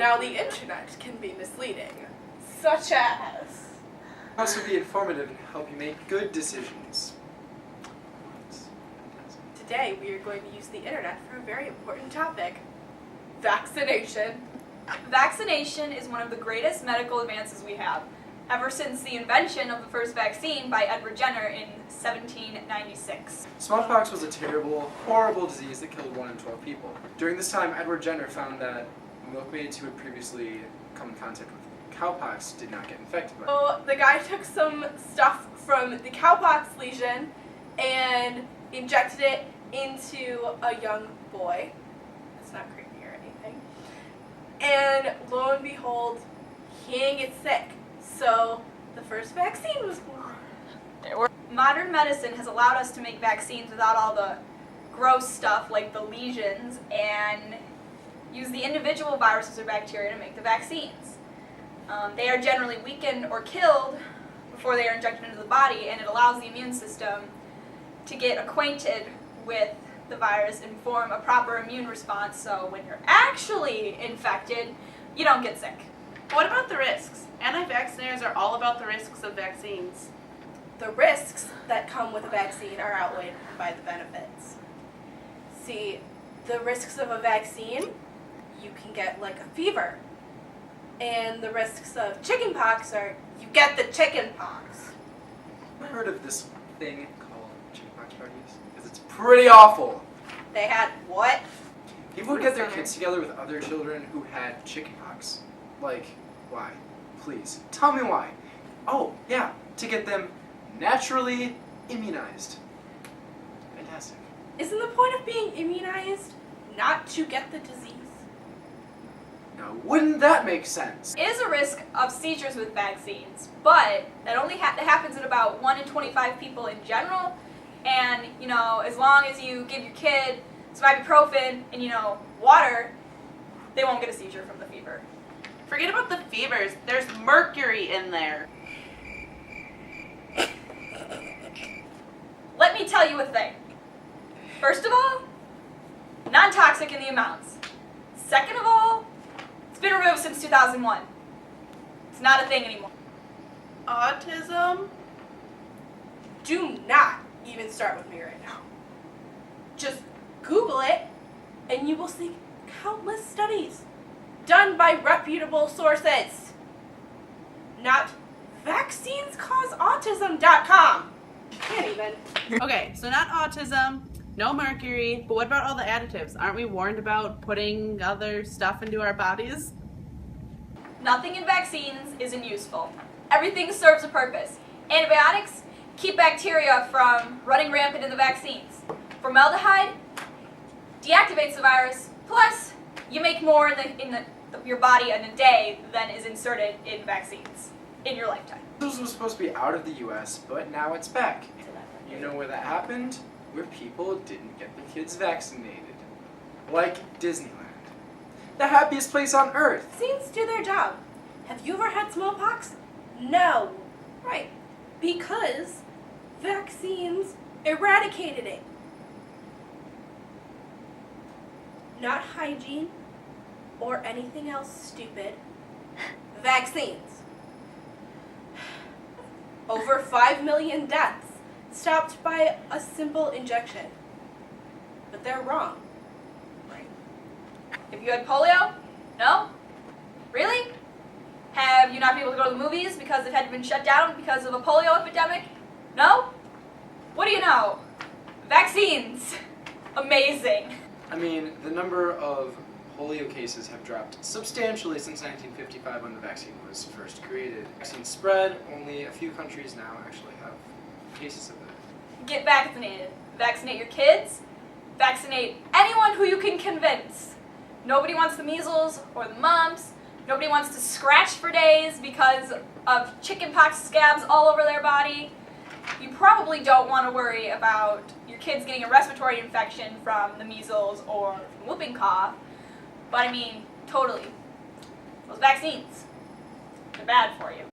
Now the internet can be misleading. Such as... Also be informative and help you make good decisions. Today we are going to use the internet for a very important topic. Vaccination. Vaccination is one of the greatest medical advances we have, ever since the invention of the first vaccine by Edward Jenner in 1796. Smallpox was a terrible, horrible disease that killed 1 in 12 people. During this time, Edward Jenner found that milkmaids who had previously come in contact with cowpox did not get infected by it. So the guy took some stuff from the cowpox lesion and injected it into a young boy. It's not creepy or anything. And lo and behold, he didn't get sick. So the first vaccine was born. Modern medicine has allowed us to make vaccines without all the gross stuff like the lesions and use the individual viruses or bacteria to make the vaccines. They are generally weakened or killed before they are injected into the body, and it allows the immune system to get acquainted with the virus and form a proper immune response, so when you're actually infected, you don't get sick. What about the risks? Anti-vaccinators are all about the risks of vaccines. The risks that come with a vaccine are outweighed by the benefits. See, the risks of a vaccine, you can get like a fever. And the risks of chickenpox are you get the chickenpox. Have you heard of this thing called chickenpox parties? Because it's pretty awful. They had what? People would get their kids together with other children who had chickenpox. Like, why? Please, tell me why. Oh, yeah, to get them naturally immunized. Fantastic. Isn't the point of being immunized not to get the disease? Now, wouldn't that make sense? It is a risk of seizures with vaccines, but that only that happens in about 1 in 25 people in general. And, as long as you give your kid some ibuprofen and, water, they won't get a seizure from the fever. Forget about the fevers. There's mercury in there. Let me tell you a thing. First of all, non-toxic in the amounts. Second of all, it's been removed since 2001. It's not a thing anymore. Autism? Do not even start with me right now. Just Google it, and you will see countless studies done by reputable sources. Not vaccinescauseautism.com. Can't even. Okay, so not autism, no mercury, but what about all the additives? Aren't we warned about putting other stuff into our bodies? Nothing in vaccines isn't useful. Everything serves a purpose. Antibiotics keep bacteria from running rampant in the vaccines. Formaldehyde deactivates the virus, plus you make more in your body in a day than is inserted in vaccines in your lifetime. This was supposed to be out of the US, but now it's back. You know where that happened? Where people didn't get the kids vaccinated. Like Disneyland. The happiest place on earth. Vaccines do their job. Have you ever had smallpox? No. Right. Because vaccines eradicated it. Not hygiene or anything else stupid. Vaccines. Over 5 million deaths stopped by a simple injection. But they're wrong. Right. Have you had polio? No? Really? Have you not been able to go to the movies because they've had to been shut down because of a polio epidemic? No? What do you know? Vaccines. Amazing. I mean, the number of polio cases have dropped substantially since 1955 when the vaccine was first created. Vaccine spread, only a few countries now actually have cases of it. Get vaccinated. Vaccinate your kids. Vaccinate anyone who you can convince. Nobody wants the measles or the mumps. Nobody wants to scratch for days because of chickenpox scabs all over their body. You probably don't want to worry about your kids getting a respiratory infection from the measles or from whooping cough. But I mean, totally. Those vaccines, they're bad for you.